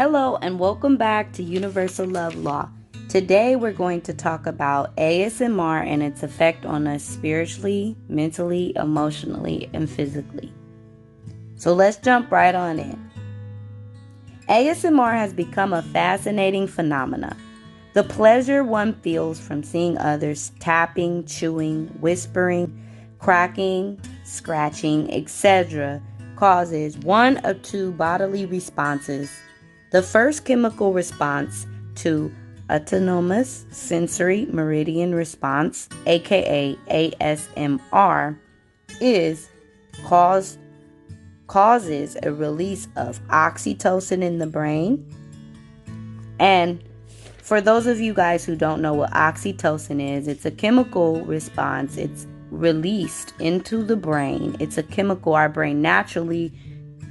Hello and welcome back to Universal Love Law. Today we're going to talk about ASMR and its effect on us spiritually, mentally, emotionally, and physically. So let's jump right on in. ASMR has become a fascinating phenomenon. The pleasure one feels from seeing others tapping, chewing, whispering, cracking, scratching, etc. causes one of two bodily responses. The first chemical response to autonomous sensory meridian response, aka ASMR, is causes a release of oxytocin in the brain. And for those of you guys who don't know what oxytocin is, it's a chemical response. It's released into the brain. It's a chemical our brain naturally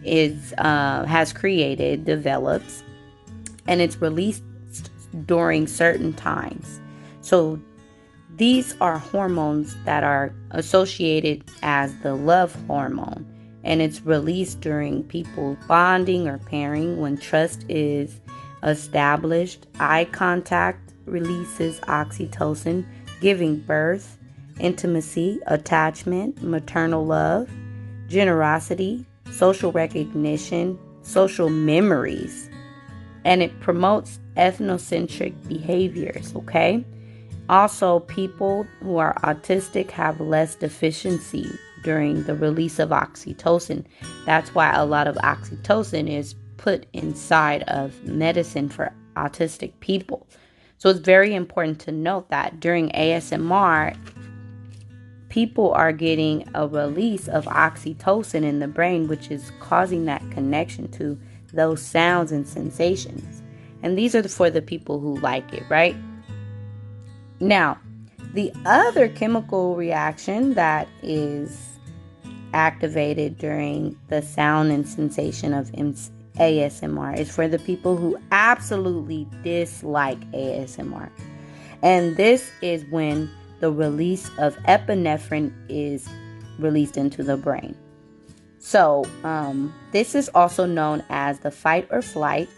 has created, develops, and it's released during certain times. So these are hormones that are associated as the love hormone, and it's released during people bonding or pairing when trust is established. Eye contact releases oxytocin, giving birth, intimacy, attachment, maternal love, generosity, social recognition, social memories, and it promotes ethnocentric behaviors, okay? Also, people who are autistic have less deficiency during the release of oxytocin. That's why a lot of oxytocin is put inside of medicine for autistic people. So it's very important to note that during ASMR, people are getting a release of oxytocin in the brain, which is causing that connection to those sounds and sensations. And these are for the people who like it, right? Now, the other chemical reaction that is activated during the sound and sensation of ASMR is for the people who absolutely dislike ASMR. And this is when the release of epinephrine is released into the brain. So, this is also known as the fight or flight.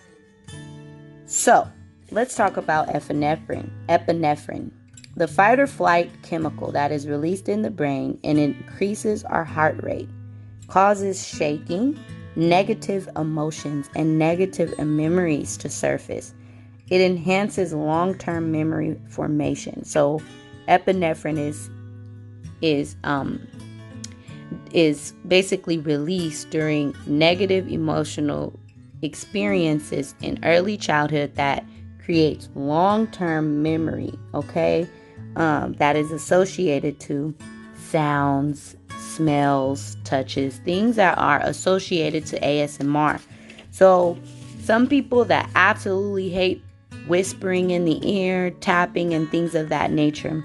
So, let's talk about epinephrine. Epinephrine, the fight or flight chemical that is released in the brain and increases our heart rate, causes shaking, negative emotions, and negative memories to surface. It enhances long-term memory formation. So, epinephrine is basically released during negative emotional experiences in early childhood that creates long-term memory, okay? That is associated to sounds, smells, touches, things that are associated to ASMR. So some people that absolutely hate whispering in the ear, tapping, and things of that nature,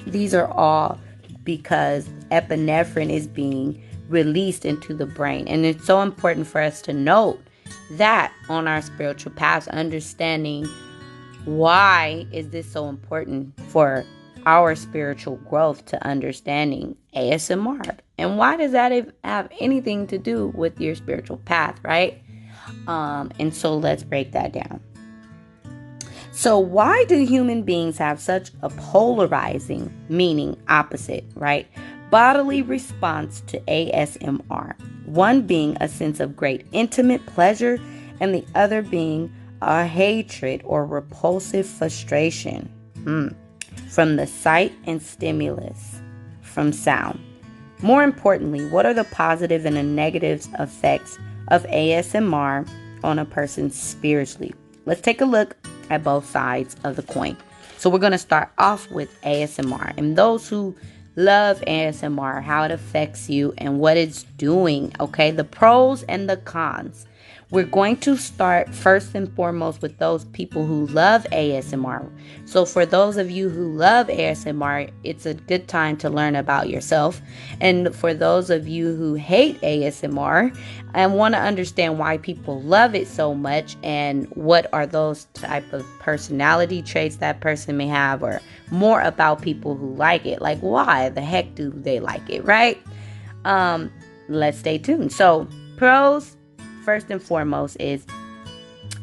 these are all because epinephrine is being released into the brain. And it's so important for us to note that on our spiritual path, understanding why is this so important for our spiritual growth, to understanding ASMR. And why does that have anything to do with your spiritual path, right? And so let's break that down. So why do human beings have such a polarizing, meaning opposite, right, bodily response to ASMR? One being a sense of great intimate pleasure and the other being a hatred or repulsive frustration from the sight and stimulus from sound. More importantly, what are the positive and the negative effects of ASMR on a person spiritually? Let's take a look at both sides of the coin. So we're going to start off with ASMR and those who love ASMR, how it affects you and what it's doing, okay? The pros and the cons. We're going to start first and foremost with those people who love ASMR. So for those of you who love ASMR, it's a good time to learn about yourself. And for those of you who hate ASMR and want to understand why people love it so much and what are those type of personality traits that person may have, or more about people who like it, like why the heck do they like it, right? Let's stay tuned. So pros, first and foremost, is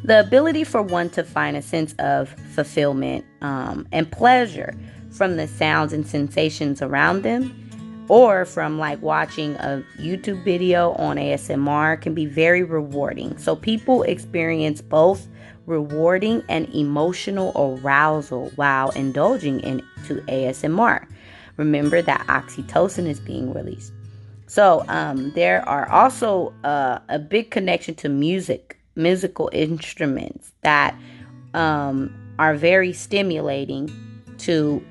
The ability for one to find a sense of fulfillment and pleasure from the sounds and sensations around them, or from like watching a YouTube video on ASMR, can be very rewarding. So people experience both rewarding and emotional arousal while indulging into ASMR. Remember that oxytocin is being released. So there are also a big connection to musical instruments that are very stimulating to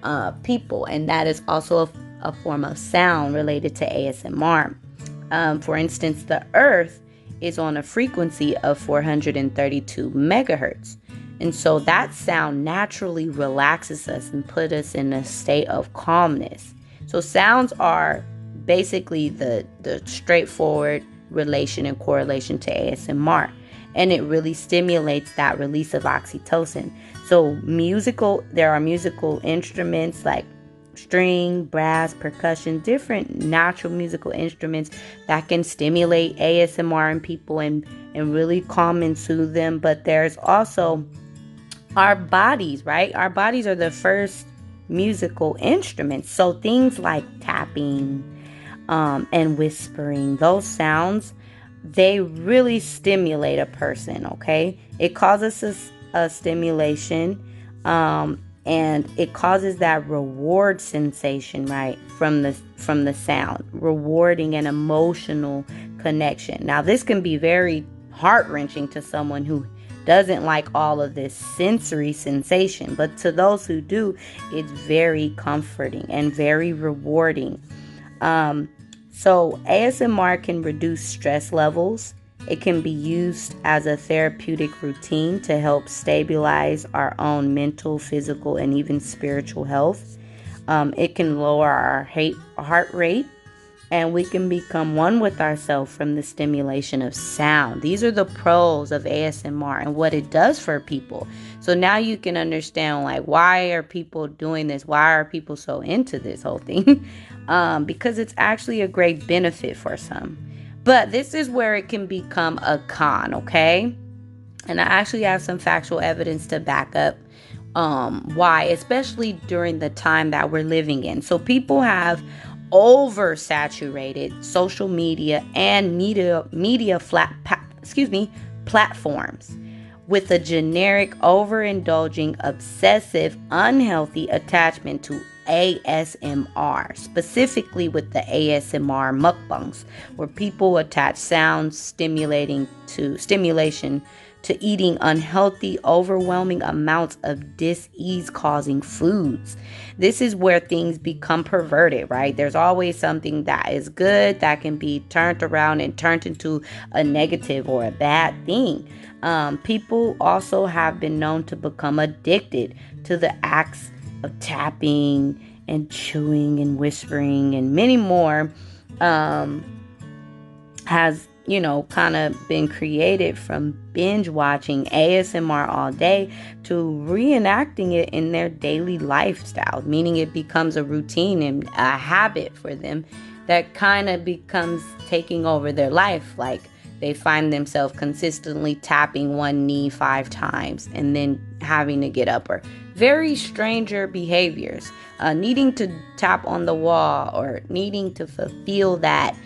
people, and that is also a form of sound related to ASMR. For instance, the Earth is on a frequency of 432 megahertz. And so that sound naturally relaxes us and put us in a state of calmness. So sounds are basically the straightforward relation and correlation to ASMR. And it really stimulates that release of oxytocin. So there are musical instruments like string, brass, percussion, different natural musical instruments that can stimulate ASMR in people and really calm and soothe them. But there's also our bodies, right? Our bodies are the first musical instruments. So things like tapping and whispering, those sounds, they really stimulate a person, okay? It causes a stimulation and it causes that reward sensation, right, from the sound, rewarding an emotional connection. Now, this can be very heart-wrenching to someone who doesn't like all of this sensory sensation, but to those who do, it's very comforting and very rewarding. So ASMR can reduce stress levels. It can be used as a therapeutic routine to help stabilize our own mental, physical, and even spiritual health. It can lower our heart rate, and we can become one with ourselves from the stimulation of sound. These are the pros of ASMR and what it does for people. So now you can understand, like, why are people doing this? Why are people so into this whole thing? Because it's actually a great benefit for some. But this is where it can become a con, okay? And I actually have some factual evidence to back up why, especially during the time that we're living in. So people have oversaturated social media and platforms with a generic, overindulging, obsessive, unhealthy attachment to ASMR, specifically with the ASMR mukbangs, where people attach stimulation to eating unhealthy, overwhelming amounts of disease-causing foods. This is where things become perverted, right? There's always something that is good that can be turned around and turned into a negative or a bad thing. People also have been known to become addicted to the acts of tapping and chewing and whispering, and many more has kind of been created from binge watching ASMR all day to reenacting it in their daily lifestyle, meaning it becomes a routine and a habit for them that kind of becomes taking over their life. Like, they find themselves consistently tapping one knee 5 times and then having to get up, or very stranger behaviors, needing to tap on the wall or needing to fulfill that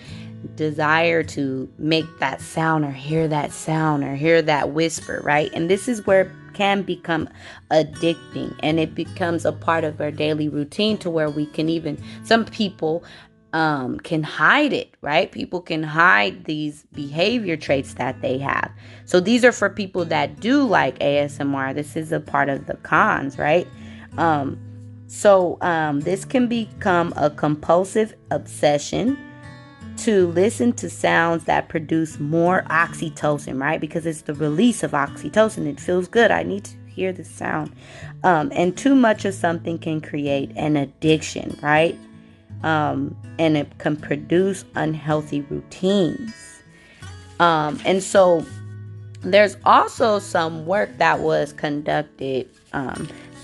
desire to make that sound or hear that whisper, right? And this is where it can become addicting, and it becomes a part of our daily routine to where we can even, some people can hide it, right? People can hide these behavior traits that they have. So these are for people that do like ASMR. This is a part of the cons, right? So this can become a compulsive obsession to listen to sounds that produce more oxytocin, right? Because it's the release of oxytocin. It feels good. I need to hear the sound. And too much of something can create an addiction, right? And it can produce unhealthy routines. And so there's also some work that was conducted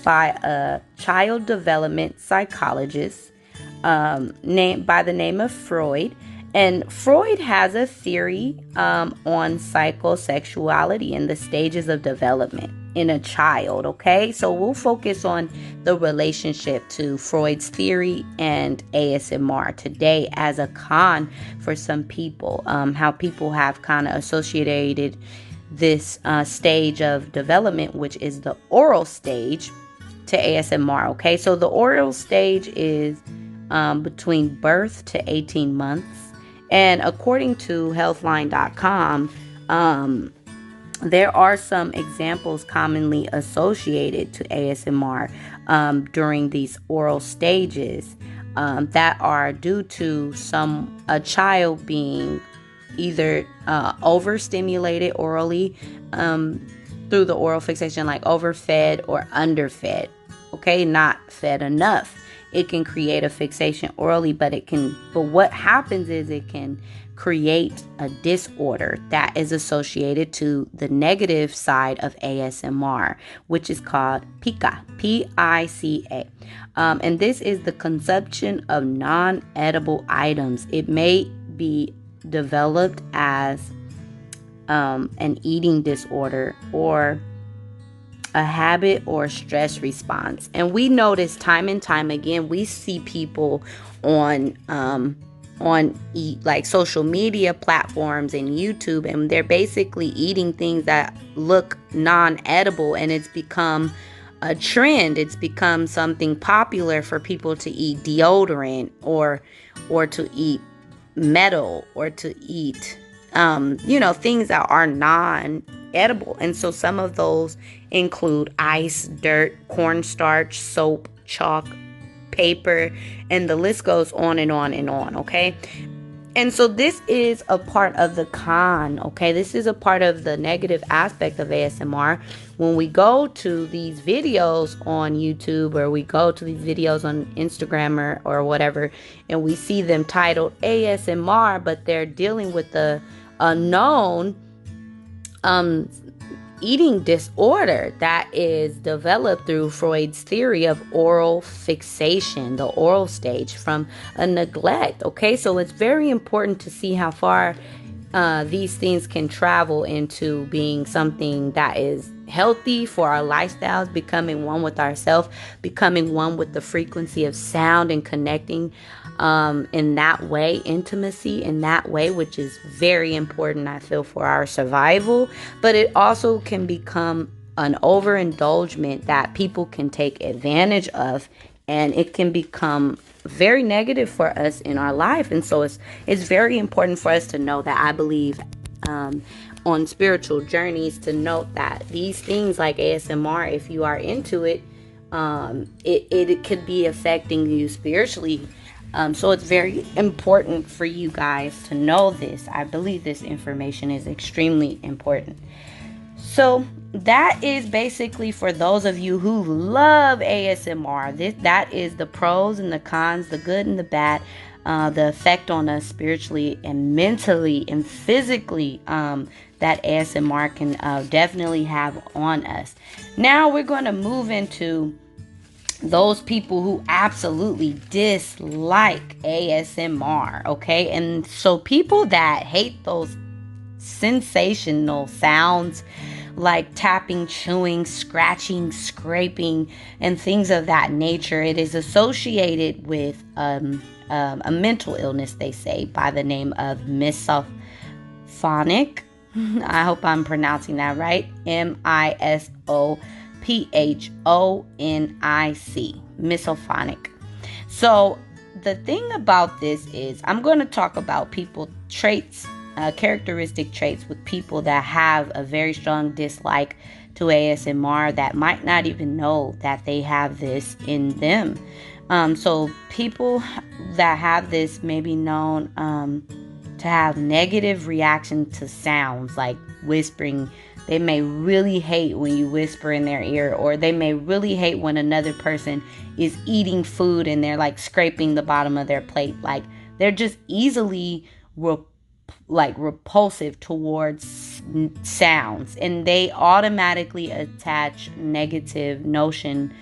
by a child development psychologist named by the name of Freud. And Freud has a theory on psychosexuality and the stages of development in a child, okay? So we'll focus on the relationship to Freud's theory and ASMR today as a con for some people, how people have kind of associated this stage of development, which is the oral stage, to ASMR, okay? So the oral stage is between birth to 18 months. And according to healthline.com, there are some examples commonly associated to ASMR during these oral stages that are due to a child being either overstimulated orally through the oral fixation, like overfed or underfed. Okay, not fed enough. It can create a fixation orally, but what happens is it can create a disorder that is associated to the negative side of ASMR, which is called PICA, P-I-C-A. And this is the consumption of non-edible items. It may be developed as an eating disorder or a habit or stress response. And we notice time and time again, we see people on like social media platforms and YouTube, and they're basically eating things that look non-edible, and it's become a trend. It's become something popular for people to eat deodorant or to eat metal or to eat things that are non-edible. And so some of those include ice, dirt, cornstarch, soap, chalk, paper, and the list goes on and on and on, okay? And so this is a part of the con, okay? This is a part of the negative aspect of ASMR. When we go to these videos on YouTube, or we go to these videos on Instagram or whatever, and we see them titled ASMR, but they're dealing with the unknown eating disorder that is developed through Freud's theory of oral fixation, the oral stage, from a neglect. Okay, so it's very important to see how far these things can travel into being something that is healthy for our lifestyles, becoming one with ourselves, becoming one with the frequency of sound, and connecting in that way, intimacy in that way, which is very important, I feel, for our survival. But it also can become an overindulgence that people can take advantage of, and it can become very negative for us in our life. And so it's very important for us to know that. I believe on spiritual journeys, to note that these things like ASMR, if you are into it, it could be affecting you spiritually. So it's very important for you guys to know this. I believe this information is extremely important. So that is basically for those of you who love ASMR. That is the pros and the cons, the good and the bad, the effect on us spiritually and mentally and physically that ASMR can definitely have on us. Now we're going to move into those people who absolutely dislike ASMR, okay? And so people that hate those sensational sounds like tapping, chewing, scratching, scraping, and things of that nature, it is associated with a mental illness, they say, by the name of misophonic. I hope I'm pronouncing that right. misophonic. Misophonic. So the thing about this is, I'm going to talk about characteristic traits with people that have a very strong dislike to ASMR, that might not even know that they have this in them. So people that have this may be known to have negative reaction to sounds like whispering. They may really hate when you whisper in their ear, or they may really hate when another person is eating food and they're like scraping the bottom of their plate. Like they're just easily repulsive towards sounds, and they automatically attach negative notion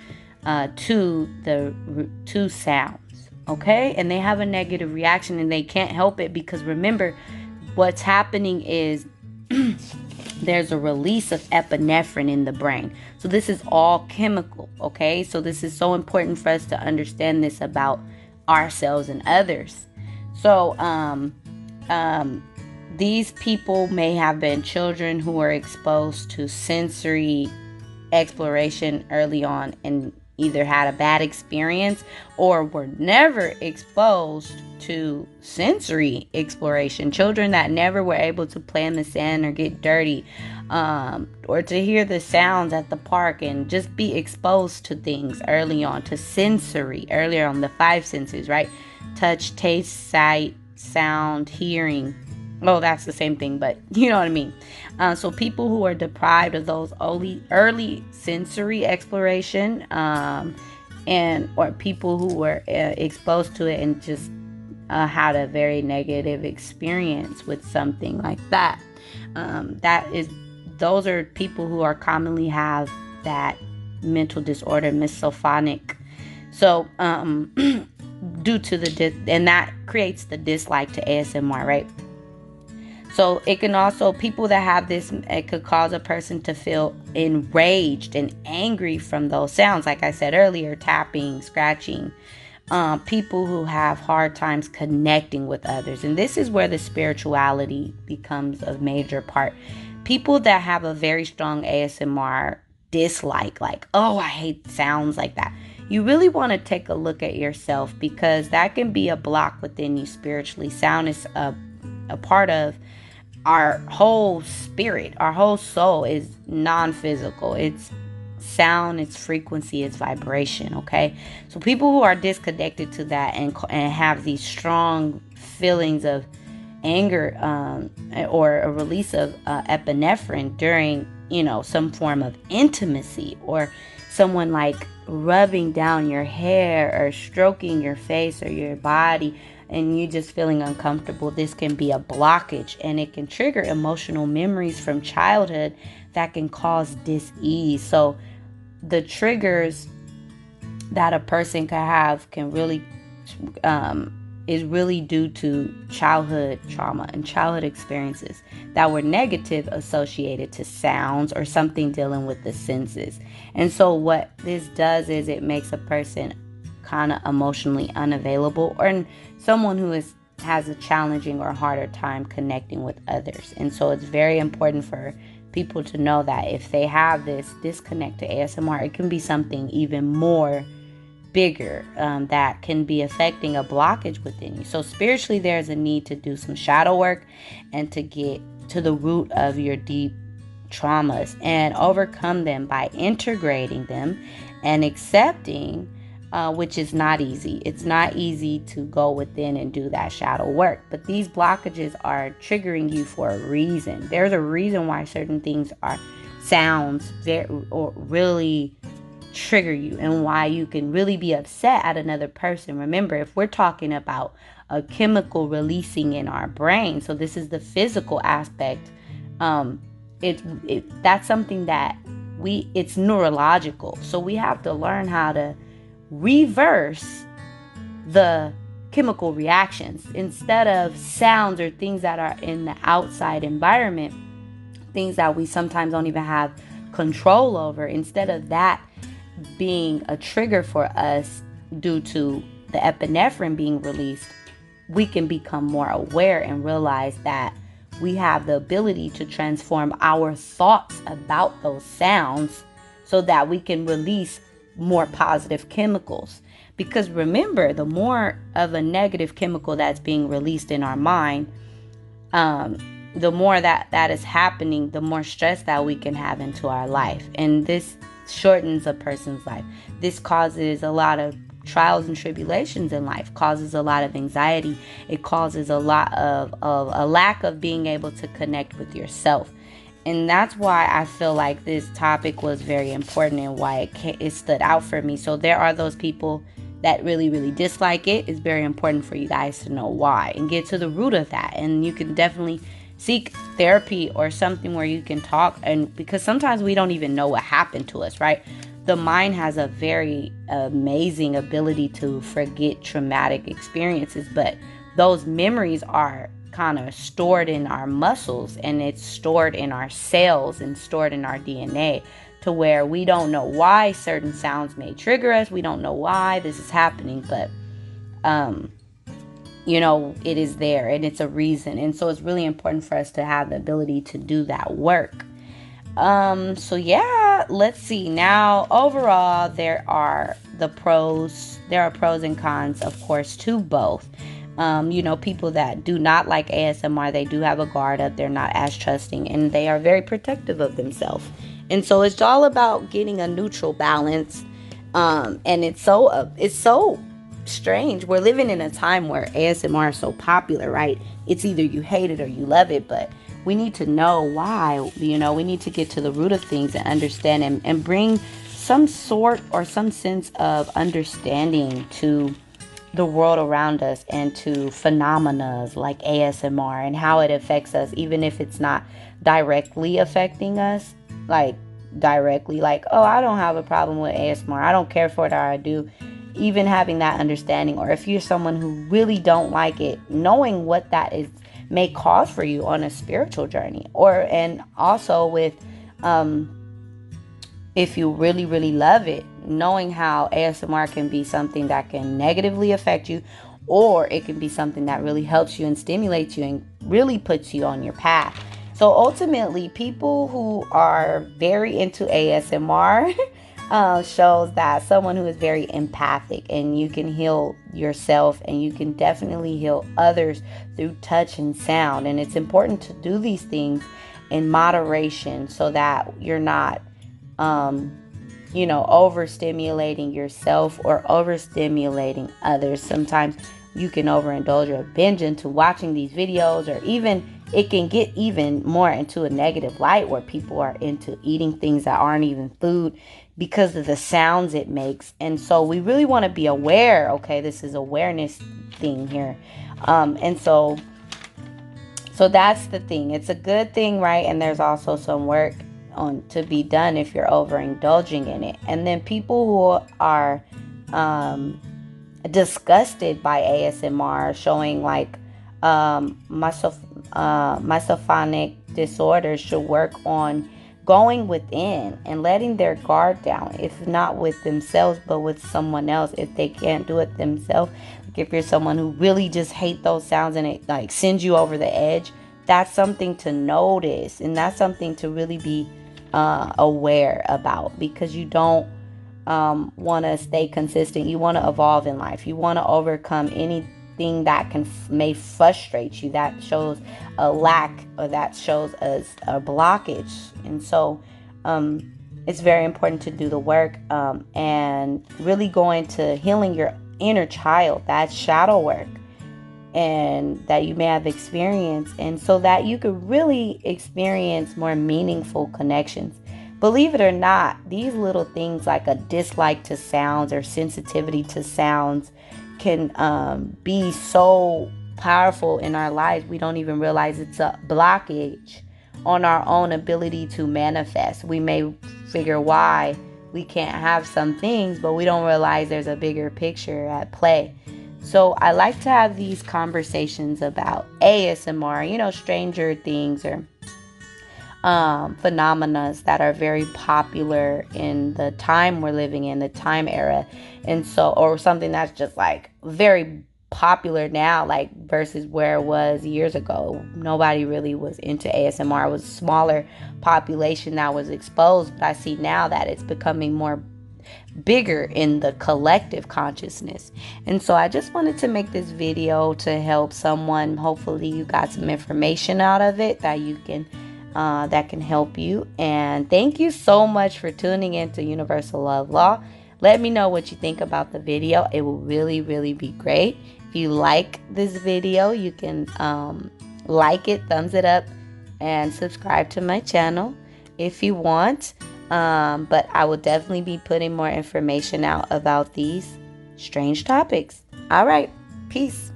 to sounds. okay? And they have a negative reaction and they can't help it, because remember, what's happening is there's a release of epinephrine in the brain. So this is all chemical, okay? So this is so important for us to understand this about ourselves and others. So these people may have been children who were exposed to sensory exploration early on and either had a bad experience or were never exposed to sensory exploration. Children that never were able to play in the sand or get dirty, or to hear the sounds at the park and just be exposed to things early on, to sensory, earlier on, the five senses, right? Touch, taste, sight, sound, hearing. Oh, that's the same thing, but you know what I mean. So people who are deprived of those early sensory exploration, and or people who were exposed to it and just had a very negative experience with something like that. Those are people who are commonly have that mental disorder, misophotic. So due to and that creates the dislike to ASMR, right? So it can also, people that have this, it could cause a person to feel enraged and angry from those sounds. Like I said earlier, tapping, scratching. People who have hard times connecting with others. And this is where the spirituality becomes a major part. People that have a very strong ASMR dislike, like, oh, I hate sounds like that. You really want to take a look at yourself, because that can be a block within you spiritually. Sound is a part of our whole spirit. Our whole soul is non-physical. It's sound, it's frequency, it's vibration, okay? So people who are disconnected to that and have these strong feelings of anger, or a release of epinephrine during, some form of intimacy, or someone like rubbing down your hair or stroking your face or your body, and you just feeling uncomfortable, this can be a blockage, and it can trigger emotional memories from childhood that can cause dis-ease. So the triggers that a person can have can really is really due to childhood trauma and childhood experiences that were negative, associated to sounds or something dealing with the senses. And so what this does is it makes a person kind of emotionally unavailable, or someone who has a challenging or harder time connecting with others. And so it's very important for people to know that if they have this disconnect to ASMR, it can be something even more bigger, that can be affecting a blockage within you. So spiritually, there's a need to do some shadow work and to get to the root of your deep traumas and overcome them by integrating them and accepting, which is not easy. It's not easy to go within and do that shadow work. But these blockages are triggering you for a reason. There's a reason why certain things sounds or really trigger you, and why you can really be upset at another person. Remember, if we're talking about a chemical releasing in our brain, so this is the physical aspect, that's something that it's neurological. So we have to learn how to reverse the chemical reactions instead of sounds or things that are in the outside environment, things that we sometimes don't even have control over. Instead of that being a trigger for us due to the epinephrine being released, we can become more aware and realize that we have the ability to transform our thoughts about those sounds so that we can release more positive chemicals. Because remember, the more of a negative chemical that's being released in our mind, the more that is happening, the more stress that we can have into our life. And this shortens a person's life. This causes a lot of trials and tribulations in life, causes a lot of anxiety. It causes a lot of a lack of being able to connect with yourself. And that's why I feel like this topic was very important and why it stood out for me. So there are those people that really, really dislike it. It's very important for you guys to know why and get to the root of that. And you can definitely seek therapy or something where you can talk, and because sometimes we don't even know what happened to us, right? the mind has a very amazing ability to forget traumatic experiences, but those memories are kind of stored in our muscles, and it's stored in our cells and stored in our DNA, to where we don't know why certain sounds may trigger us. We don't know why this is happening, but it is there, and it's a reason. And so it's really important for us to have the ability to do that work. So yeah, let's see. Now, overall, there are pros and cons, of course, to both. People that do not like ASMR, they do have a guard up. They're not as trusting, and they are very protective of themselves. And so it's all about getting a neutral balance. And it's so strange. We're living in a time where ASMR is so popular, right? It's either you hate it or you love it, but we need to know why. We need to get to the root of things and understand and bring some sort or some sense of understanding to the world around us and to phenomena like ASMR and how it affects us, even if it's not directly affecting us, like oh, I don't have a problem with ASMR, I don't care for it, or I do. Even having that understanding, or if you're someone who really don't like it, knowing what that is may cause for you on a spiritual journey, and also with if you really, really love it, knowing how ASMR can be something that can negatively affect you, or it can be something that really helps you and stimulates you and really puts you on your path. So ultimately, people who are very into ASMR shows that someone who is very empathic, and you can heal yourself and you can definitely heal others through touch and sound. And it's important to do these things in moderation so that you're not overstimulating yourself or overstimulating others. Sometimes you can overindulge or binge into watching these videos, or even it can get even more into a negative light where people are into eating things that aren't even food because of the sounds it makes. And so we really want to be aware. Okay, this is awareness thing here. And so that's the thing. It's a good thing, right? And there's also some work to be done if you're overindulging in it. And then people who are disgusted by ASMR, showing like misophonic disorders, should work on going within and letting their guard down, if not with themselves but with someone else. If they can't do it themselves, like if you're someone who really just hate those sounds and it like sends you over the edge, that's something to notice, and that's something to really be aware about, because you don't want to stay consistent. You want to evolve in life. You want to overcome anything that may frustrate you, that shows a lack, or that shows as a blockage. And so it's very important to do the work and really go into healing your inner child, that shadow work, and that you may have experienced, and so that you could really experience more meaningful connections. Believe it or not, these little things like a dislike to sounds or sensitivity to sounds can be so powerful in our lives. We don't even realize it's a blockage on our own ability to manifest. We may figure why we can't have some things, but we don't realize there's a bigger picture at play. So I like to have these conversations about ASMR, stranger things or phenomena that are very popular in the time we're living in, the time era. And so, or something that's just like very popular now, like versus where it was years ago. Nobody really was into ASMR. It was a smaller population that was exposed, but I see now that it's becoming more bigger in the collective consciousness. And so I just wanted to make this video to help someone. Hopefully you got some information out of it that you can that can help you. And thank you so much for tuning in to Universal Love Law. Let me know what you think about the video. It will really, really be great. If you like this video, you can like it, thumbs it up, and subscribe to my channel if you want. But I will definitely be putting more information out about these strange topics. All right, peace.